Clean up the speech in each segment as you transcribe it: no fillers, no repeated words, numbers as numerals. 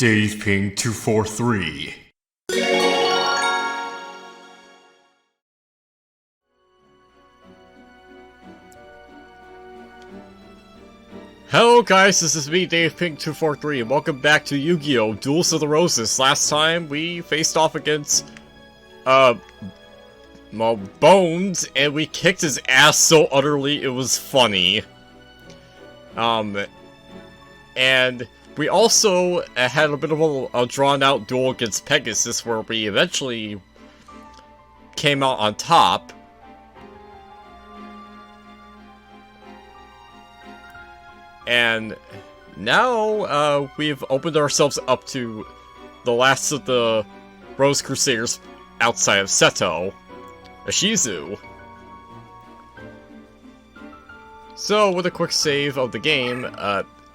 Dave Ping 243. Hello guys, this is me, Dave Ping 243, and welcome back to Yu-Gi-Oh! Duels of the Roses. Last time, we faced off against, Bones, and we kicked his ass so utterly it was funny. And we also had a bit of a drawn-out duel against Pegasus, where we eventually came out on top. And now, we've opened ourselves up to the last of the Rose Crusaders outside of Seto, Ishizu. So, with a quick save of the game,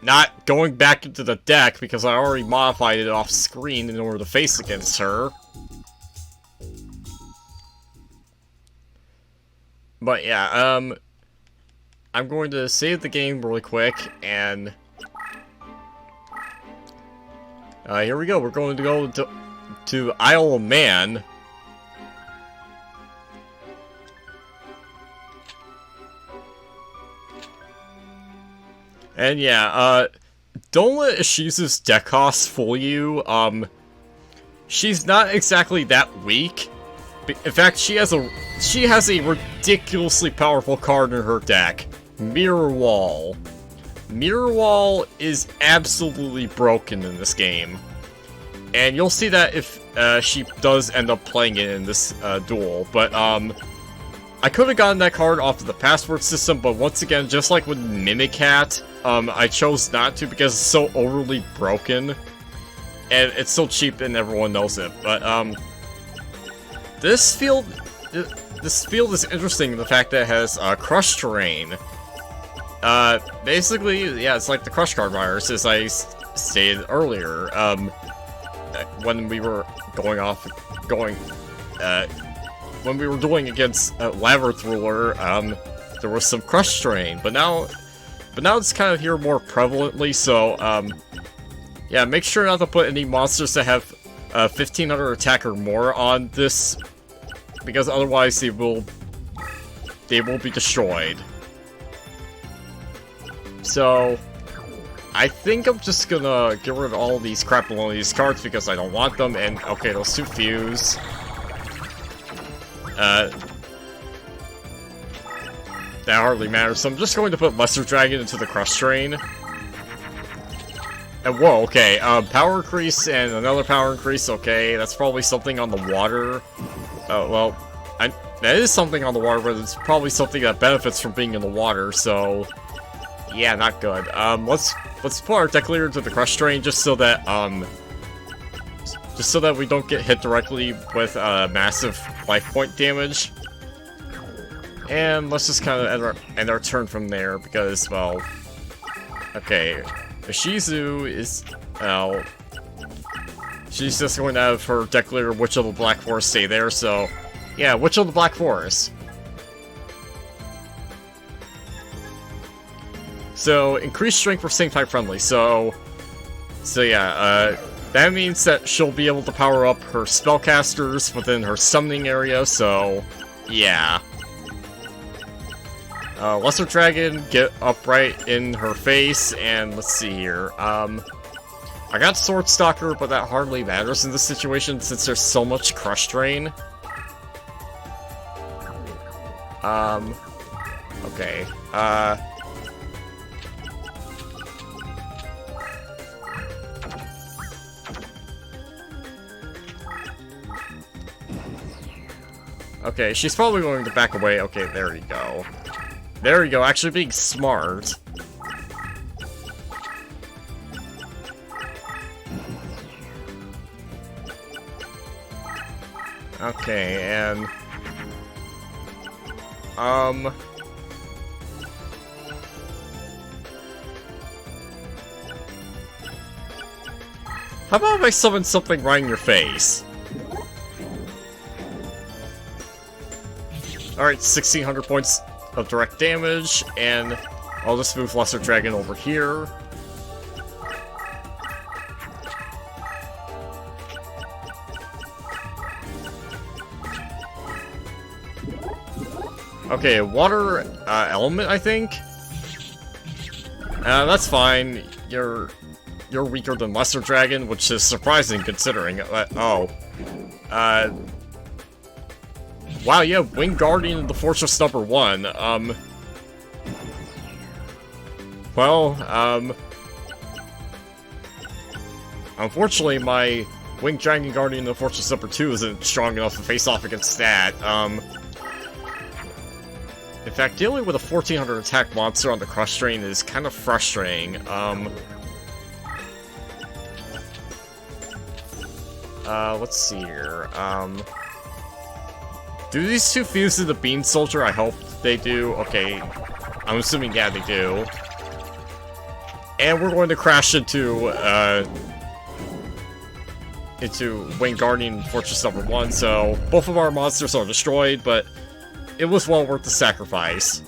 not going back into the deck because I already modified it off screen in order to face against her. But yeah, I'm going to save the game really quick, and here we go. We're going to go to Isle of Man. And yeah, don't let Ishizu's deck cost fool you. She's not exactly that weak. In fact, she has a ridiculously powerful card in her deck. Mirror Wall. Mirror Wall is absolutely broken in this game. And you'll see that if she does end up playing it in this duel. But I could have gotten that card off of the password system, but once again, just like with Mimicat, I chose not to because it's so overly broken. And it's so cheap and everyone knows it. But this field is interesting in the fact that it has Crush Terrain. Basically, yeah, it's like the Crush card virus, as I stated earlier, when we were when we were doing against Labyrinth Ruler, there was some Crush Terrain, but now it's kind of here more prevalently, so, yeah, make sure not to put any monsters that have 1500 attack or more on this, because otherwise they will be destroyed. So, I think I'm just gonna get rid of all these crap-a-loonies cards because I don't want them, and okay, those two fuse. That hardly matters, so I'm just going to put Lesser Dragon into the Crush Train. And whoa, okay, power increase and another power increase, okay, that's probably something on the water. Well, that is something on the water, but it's probably something that benefits from being in the water, so yeah, not good. Let's put our deck leader into the Crush Train just so that we don't get hit directly with massive life point damage. And let's just kind of end our turn from there because, well, okay, Ishizu is, well, she's just going to have her deck leader Witch of the Black Forest stay there, so yeah, Witch of the Black Forest. So, increased strength for same type friendly, so yeah, that means that she'll be able to power up her spellcasters within her summoning area, so yeah. Lesser Dragon, get upright in her face, and let's see here, I got Sword Stalker, but that hardly matters in this situation since there's so much Crush Drain. Okay, okay, she's probably going to back away. Okay, there you go. There you go, actually being smart. Okay, and how about if I summon something right in your face? Alright, 1600 points of direct damage, and I'll just move Lesser Dragon over here. Okay, water element, I think. That's fine. You're weaker than Lesser Dragon, which is surprising considering. Oh. Wow, you have Winged Guardian in the Fortress number 1. Well, unfortunately, my Winged Dragon Guardian in the Fortress number 2 isn't strong enough to face off against that. In fact, dealing with a 1400 attack monster on the Crush Drain is kind of frustrating. Let's see here. Do these two fuse to the Bean Soldier? I hope they do. Okay, I'm assuming, yeah, they do. And we're going to crash into Winged Guardian Fortress number 1, so both of our monsters are destroyed, but it was well worth the sacrifice.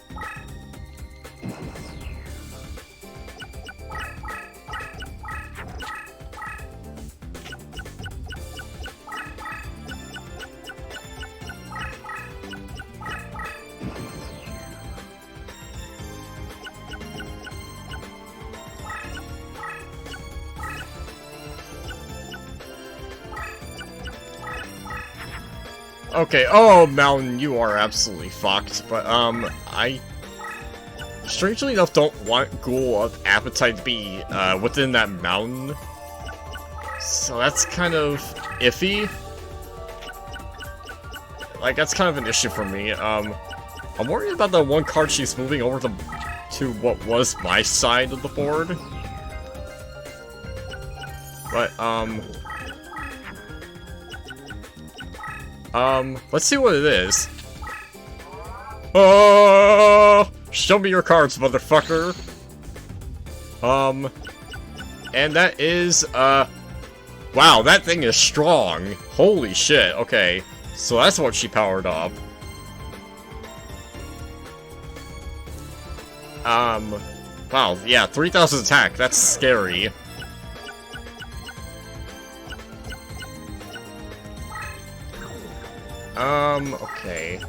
Okay, oh, Mountain, you are absolutely fucked, but, I strangely enough don't want Ghoul of Appetite to be, within that mountain. So that's kind of iffy. Like, that's kind of an issue for me. I'm worried about the one card she's moving over to what was my side of the board. But, let's see what it is. Oh, show me your cards, motherfucker. And that is, wow, that thing is strong. Holy shit, okay. So that's what she powered up. Wow, yeah, 3000 attack, that's scary. Okay.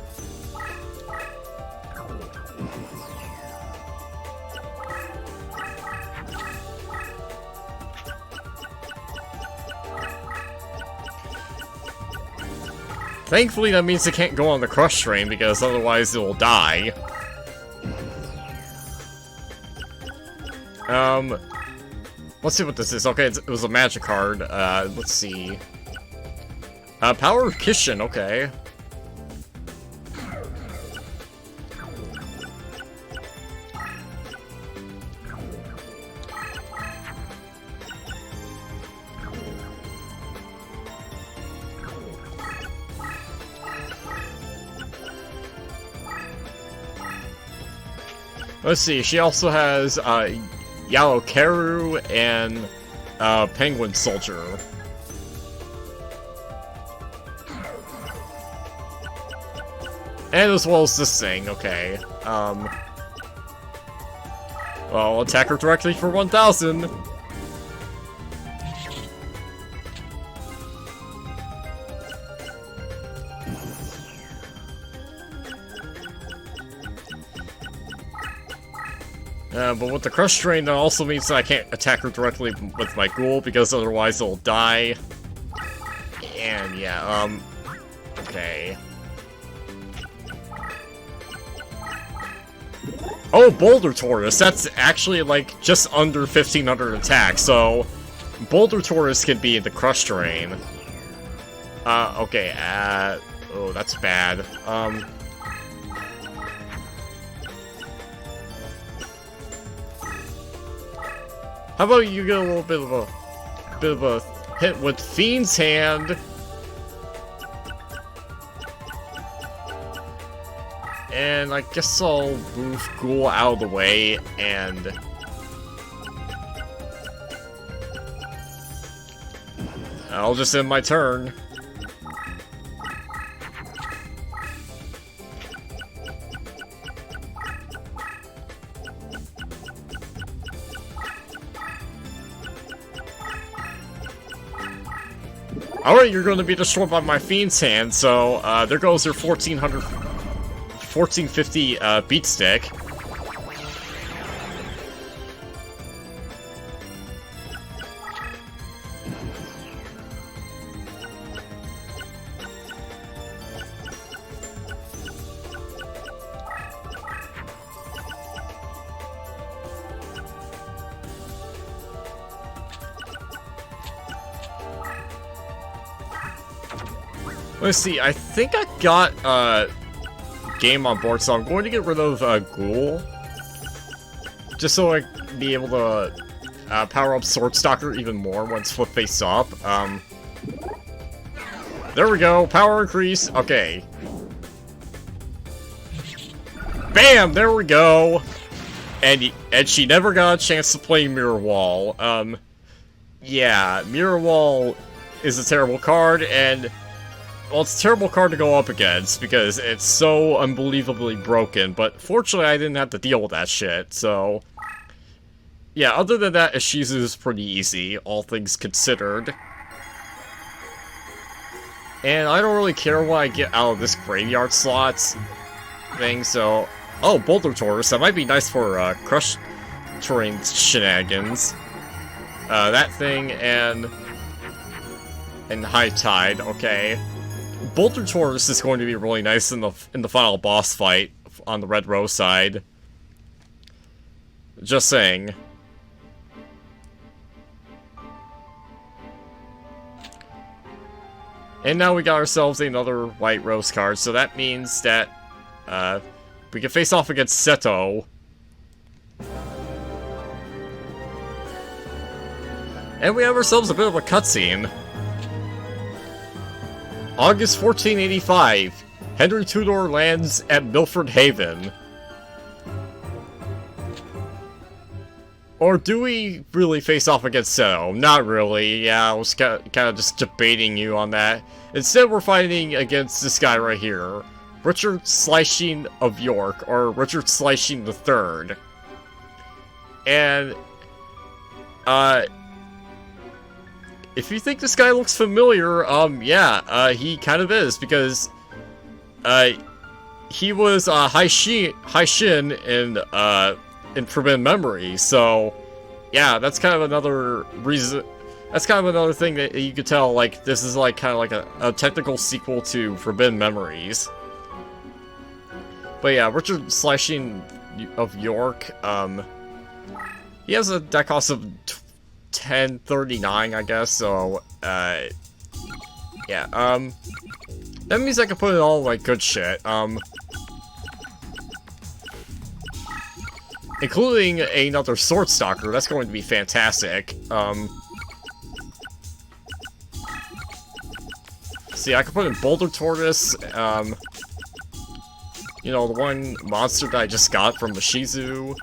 Thankfully, that means it can't go on the Crush Train, because otherwise it will die. Let's see what this is. Okay, it was a magic card. Let's see. Power of Kishin, okay. Let's see, she also has, Yellow Karu and, Penguin Soldier. And as well as this thing, okay. Well, attack her directly for 1000. But with the Crush Drain, that also means that I can't attack her directly with my Ghoul, because otherwise it'll die. And yeah, okay. Oh, Boulder Taurus! That's actually, like, just under 1500 attack, so Boulder Taurus can be the Crush Drain. Okay, oh, that's bad. How about you get a little bit of a hit with Fiend's Hand? And I guess I'll move Ghoul out of the way, and I'll just end my turn. Alright, you're going to be destroyed by my Fiend's Hand, so there goes your 1400 1450 beat stick. Let's see, I think I got game on board, so I'm going to get rid of Ghoul. Just so I can be able to power up Sword Stalker even more once flip face up. There we go, power increase, okay. Bam, there we go! And she never got a chance to play Mirror Wall. Yeah, Mirror Wall is a terrible card, and well, it's a terrible card to go up against, because it's so unbelievably broken, but fortunately I didn't have to deal with that shit, so... Yeah, other than that, Ishizu is pretty easy, all things considered. And I don't really care what I get out of this graveyard slots thing, so... Oh, Boulder Tortoise, that might be nice for, Crush Terrain shenanigans. That thing, and High Tide, okay. Boulder Tortoise is going to be really nice in the final boss fight on the Red Rose side. Just saying. And now we got ourselves another White Rose card, so that means that we can face off against Seto. And we have ourselves a bit of a cutscene. August 1485, Henry Tudor lands at Milford Haven. Or do we really face off against Seto? Not really, yeah, I was kind of just debating you on that. Instead, we're fighting against this guy right here. Richard Slicing of York, or Richard Slicing III. And, if you think this guy looks familiar, yeah, he kind of is, because, he was, Hai Shin in Forbidden Memory, so, yeah, that's kind of another reason, that's kind of another thing that you could tell, like, this is, like, kind of like a technical sequel to Forbidden Memories. But yeah, Richard Slicing of York, he has a deck cost of 1039, I guess, so, yeah, that means I can put in all, like, good shit, including another Sword Stalker. That's going to be fantastic, see, I can put in Boulder Tortoise, you know, the one monster that I just got from the Shizu.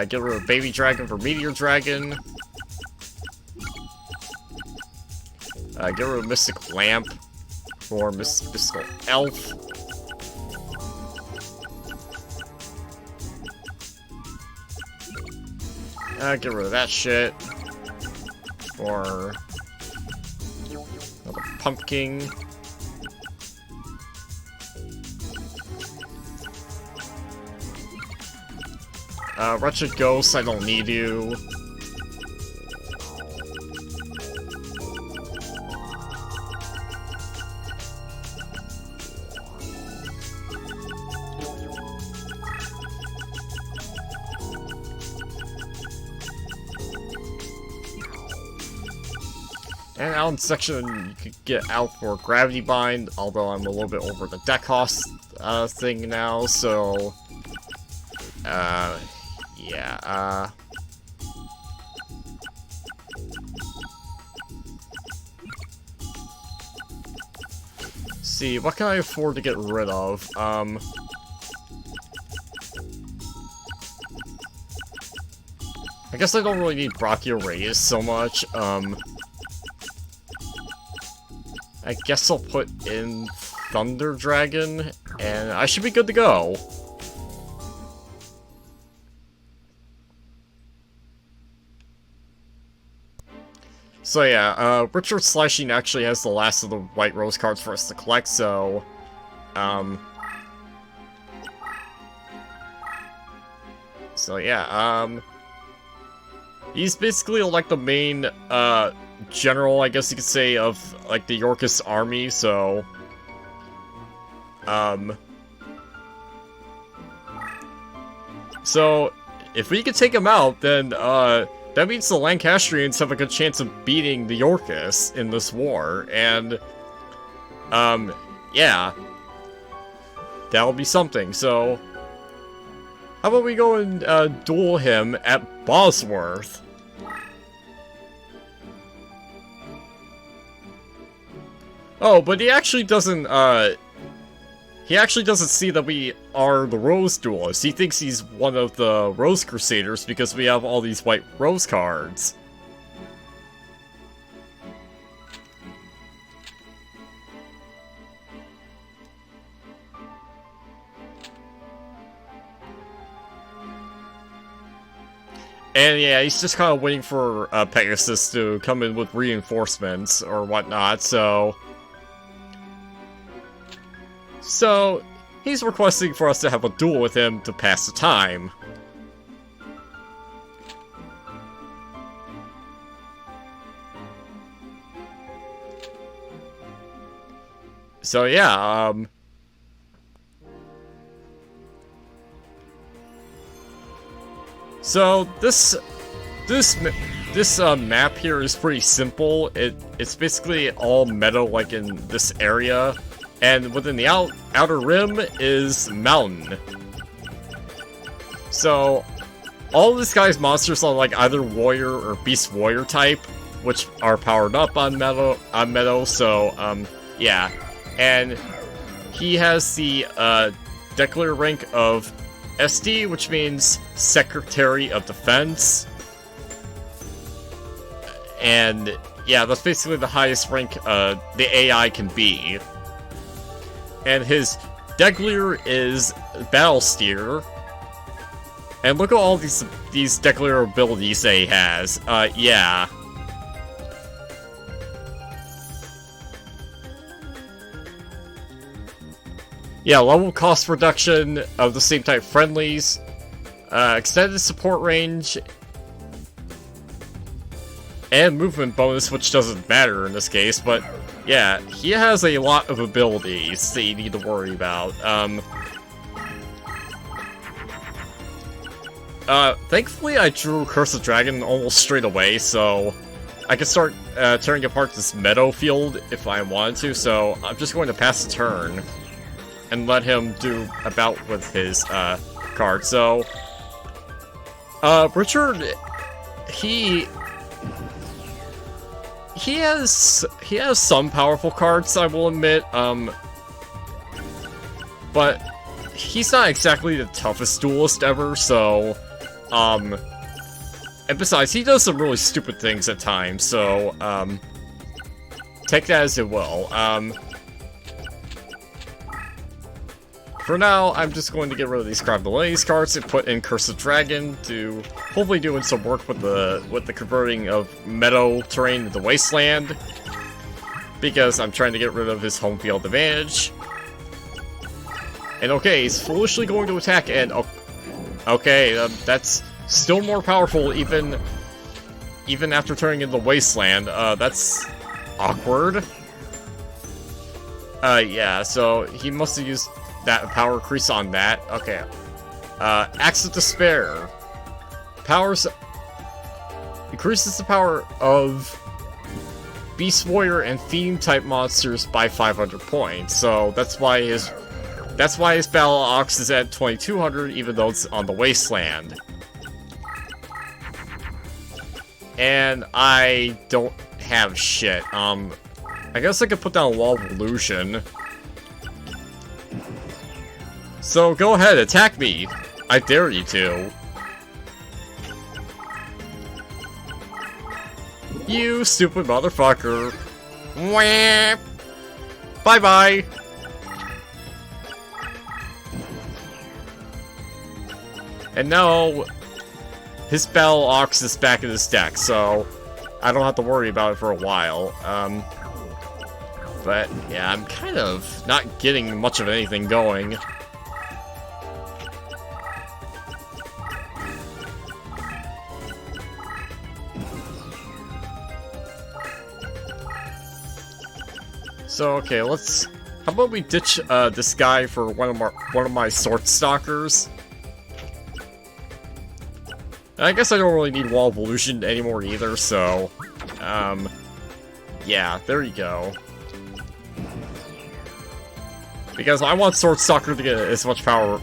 Get rid of Baby Dragon for Meteor Dragon. Get rid of Mystic Lamp for Mystical Elf. Get rid of that shit. For another Pumpkin. Wretched Ghost, I don't need you. And out in section, you could get out for Gravity Bind, although I'm a little bit over the deck cost thing now, so... yeah, see, what can I afford to get rid of? I guess I don't really need Brachioratus so much, I guess I'll put in Thunder Dragon, and I should be good to go. So yeah, Richard Slashing actually has the last of the White Rose cards for us to collect, so, So yeah, he's basically like the main, general, I guess you could say, of, like, the Yorkist army, so... So, if we could take him out, then, that means the Lancastrians have a good chance of beating the Yorkists in this war, and, yeah. That'll be something, so... How about we go and, duel him at Bosworth? Oh, but he actually doesn't see that we are the Rose Duelists. He thinks he's one of the Rose Crusaders because we have all these white Rose cards. And yeah, he's just kind of waiting for Pegasus to come in with reinforcements or whatnot, so... So, he's requesting for us to have a duel with him to pass the time. So yeah, So this map here is pretty simple. It's basically all meadow, like in this area, and within the outer rim is mountain. So all of this guy's monsters are like either warrior or beast warrior type, which are powered up on meadow. So yeah, and he has the declare rank of SD, which means Secretary of Defense. And yeah, that's basically the highest rank the AI can be. And his Deglier is Battle Steer. And look at all these Deglier abilities that he has. Yeah. Yeah, level cost reduction of the same type friendlies, extended support range, and movement bonus, which doesn't matter in this case, but yeah, he has a lot of abilities that you need to worry about. Thankfully I drew Curse of Dragon almost straight away, so I can start tearing apart this meadow field if I wanted to, so I'm just going to pass the turn and let him do a bout with his card. So Richard, he has some powerful cards, I will admit, but he's not exactly the toughest duelist ever, so and besides, he does some really stupid things at times, so take that as it will. For now, I'm just going to get rid of these Crab Delays cards and put in Curse of Dragon to hopefully doing some work with the converting of meadow terrain into wasteland, because I'm trying to get rid of his home field advantage. And okay, he's foolishly going to attack, and okay, that's still more powerful even after turning into wasteland. That's awkward. Yeah, so he must have used that power increase on that. Okay. Axe of Despair. Increases the power of Beast Warrior and Fiend type monsters by 500 points. So that's why his Battle Ox is at 2200, even though it's on the Wasteland. And I don't have shit. I guess I could put down a Wall of Illusion. So go ahead, attack me. I dare you to. You stupid motherfucker. Wham! Bye-bye. And now his Battle Ox is back in his deck, so I don't have to worry about it for a while. But yeah, I'm kind of not getting much of anything going. So, okay, let's... How about we ditch this guy for one of my Sword Stalkers? I guess I don't really need Wall of Illusion anymore either, so... yeah, there you go. Because I want Sword Stalker to get as much power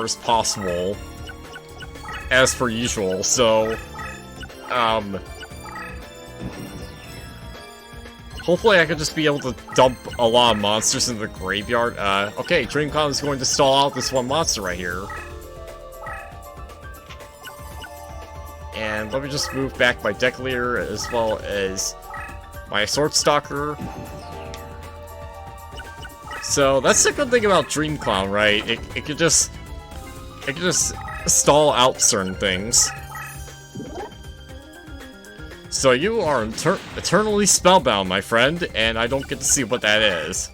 as possible. As per usual, so... hopefully I could just be able to dump a lot of monsters into the graveyard. Okay, DreamCon is going to stall out this one monster right here. And let me just move back my deck leader as well as my Sword Stalker. So that's the good thing about DreamClown, right? It could just stall out certain things. So you are eternally spellbound, my friend, and I don't get to see what that is.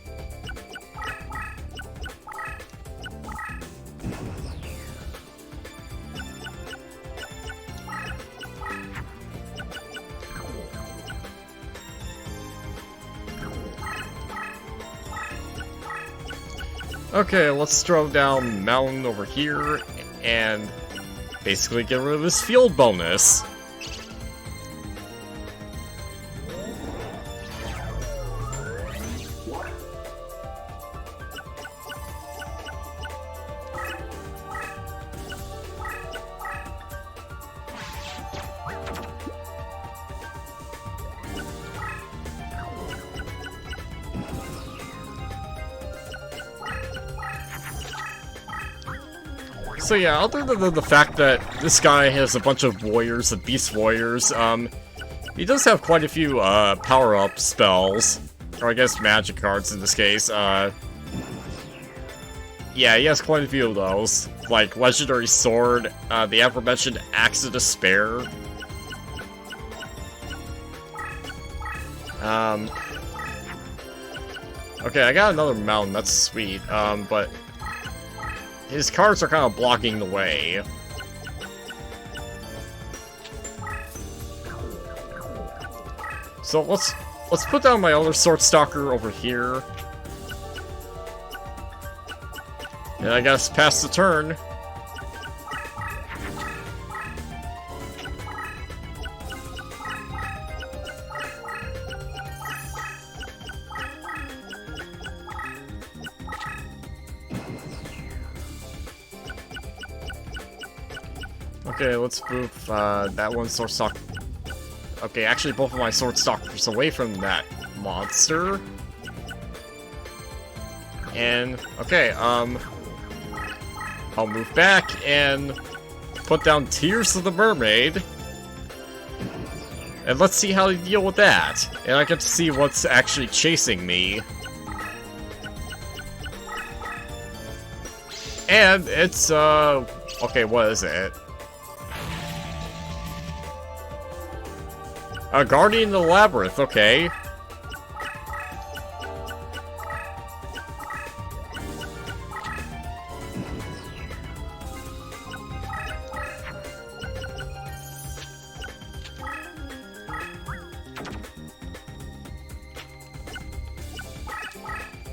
Okay, let's throw down Mountain over here, and basically get rid of this field bonus. So yeah, other than the fact that this guy has a bunch of warriors, of beast warriors, he does have quite a few power-up spells, or I guess magic cards in this case. Yeah, he has quite a few of those, like Legendary Sword, the aforementioned Axe of Despair. Okay, I got another mountain, that's sweet, but his cards are kind of blocking the way. So let's put down my other Sword Stalker over here. And I guess pass the turn. Okay, let's move that one Sword Stalker. Okay, actually both of my Sword Stalkers away from that monster. And, okay, I'll move back and put down Tears of the Mermaid. And let's see how to deal with that. And I get to see what's actually chasing me. And it's, okay, what is it? A Guardian of the Labyrinth, okay.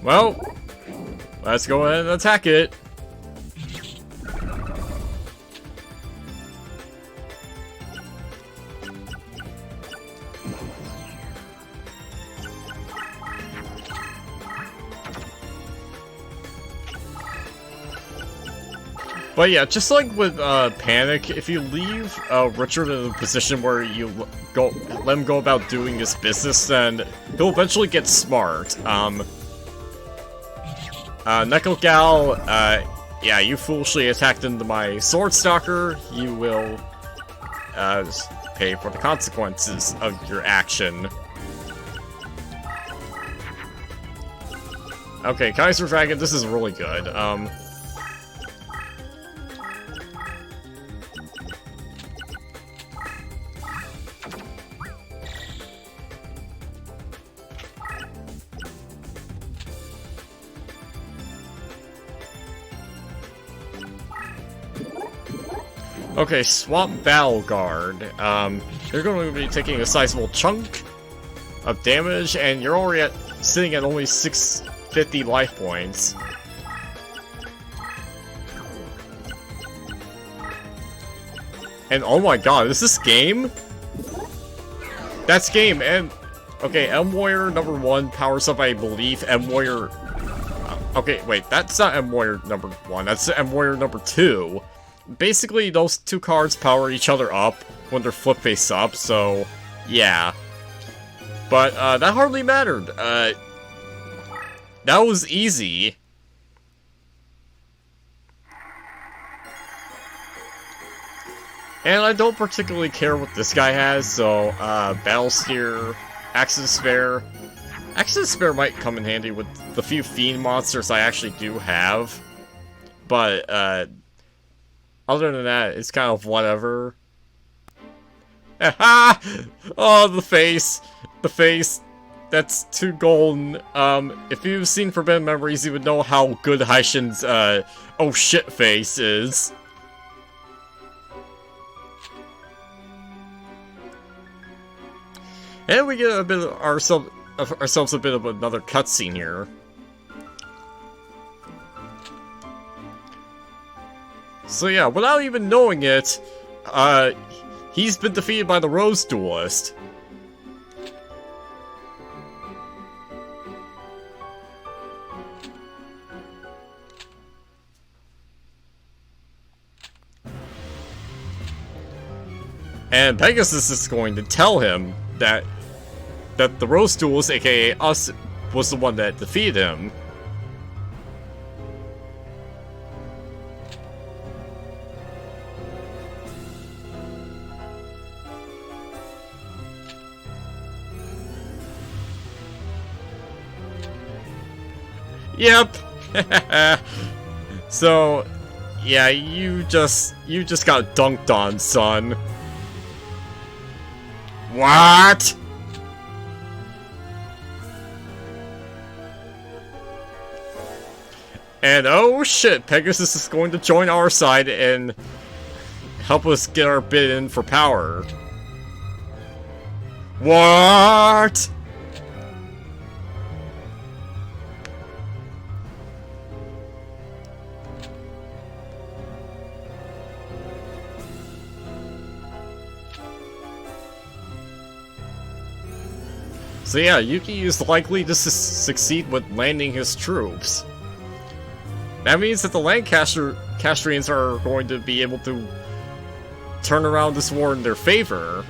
Well, let's go ahead and attack it. But yeah, just like with Panic, if you leave Richard in a position where you let him go about doing his business, then he'll eventually get smart. Neko Gal, yeah, you foolishly attacked into my Sword Stalker. You will pay for the consequences of your action. Okay, Kaiser Dragon, this is really good. Okay, Swamp Battle Guard. You're going to be taking a sizable chunk of damage, and you're already at sitting at only 650 life points. And oh my god, is this game? That's game, and... Okay, M-Warrior number 1 powers up, I believe, M-Warrior... okay, wait, that's not M-Warrior number 1, that's M-Warrior number 2. Basically, those two cards power each other up when they're flip face up, so... yeah. But, that hardly mattered. That was easy. And I don't particularly care what this guy has, so, Battle Steer, Axe of Despair. Axe of Despair might come in handy with the few Fiend monsters I actually do have. But, other than that, it's kind of whatever. Ah! Oh, the face! The face! That's too golden. If you've seen Forbidden Memories, you would know how good Haishin's, oh shit face is. And we get a bit of ourselves a bit of another cutscene here. So yeah, without even knowing it, he's been defeated by the Rose Duelist. And Pegasus is going to tell him that the Rose Duelist, aka us, was the one that defeated him. Yep. So, yeah, you just got dunked on, son. What? And oh shit, Pegasus is going to join our side and help us get our bid in for power. What? So yeah, Yuki is likely to succeed with landing his troops. That means that the Lancastrians are going to be able to turn around this war in their favor.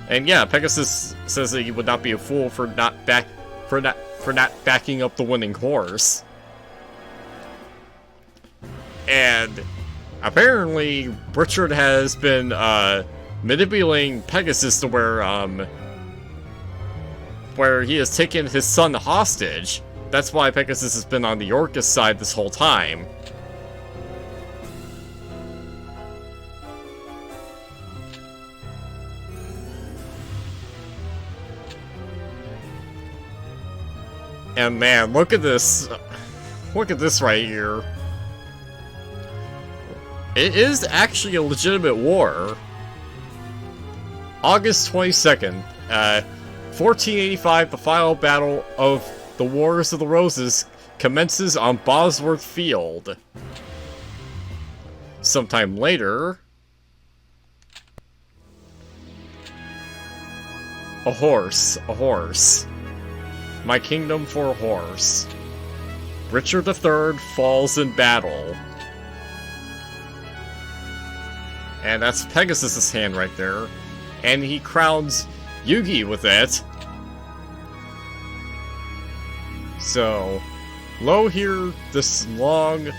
And yeah, Pegasus says that he would not be a fool for not backing up the winning horse. And apparently Richard has been manipulating Pegasus to where he has taken his son hostage. That's why Pegasus has been on the Orcus side this whole time. And man, look at this. Look at this right here. It is actually a legitimate war. August 22nd, 1485, the final battle of the Wars of the Roses commences on Bosworth Field. Sometime later, a horse. My kingdom for a horse. Richard III falls in battle. And that's Pegasus's hand right there. And he crowns Yugi with it. So, lo here, this long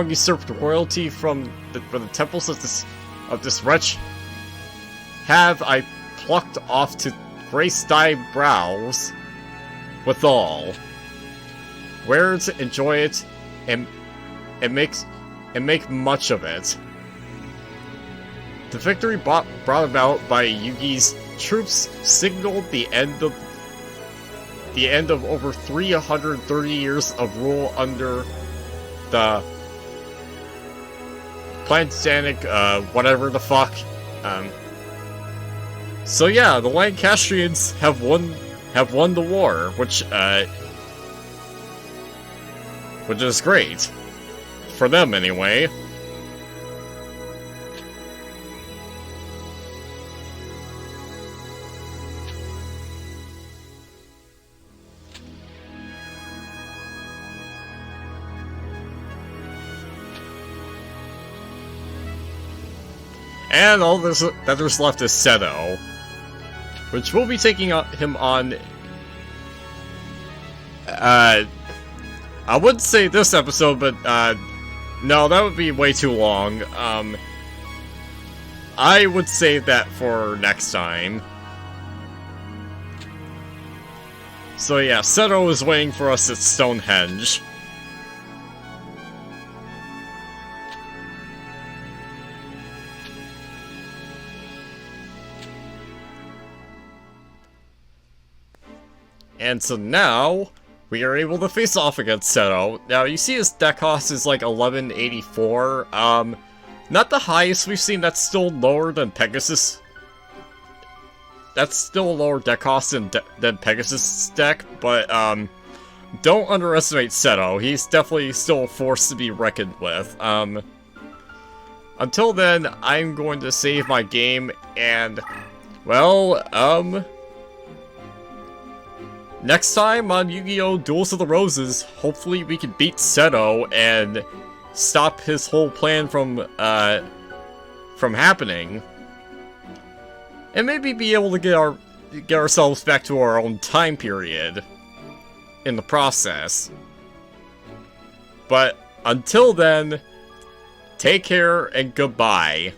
usurped royalty from the temples of this wretch have I plucked off to grace thy brows withal. Wear it, enjoy it, and make much of it. The victory brought about by Yugi's troops signaled the end of over 330 years of rule under the Plantanic, whatever the fuck, So yeah, the Lancastrians have won the war, which is great. For them, anyway. And all that there's left is Seto, which we'll be taking him on. I would say this episode, but no, that would be way too long. I would save that for next time. So yeah, Seto is waiting for us at Stonehenge. And so now, we are able to face off against Seto. Now, you see his deck cost is like 1184. Not the highest we've seen, that's still lower than Pegasus. That's still a lower deck cost than Pegasus' deck, but, don't underestimate Seto. He's definitely still a force to be reckoned with. Until then, I'm going to save my game, and, well, next time on Yu-Gi-Oh! Duels of the Roses, hopefully we can beat Seto and stop his whole plan from happening. And maybe be able to get ourselves back to our own time period in the process. But until then, take care and goodbye.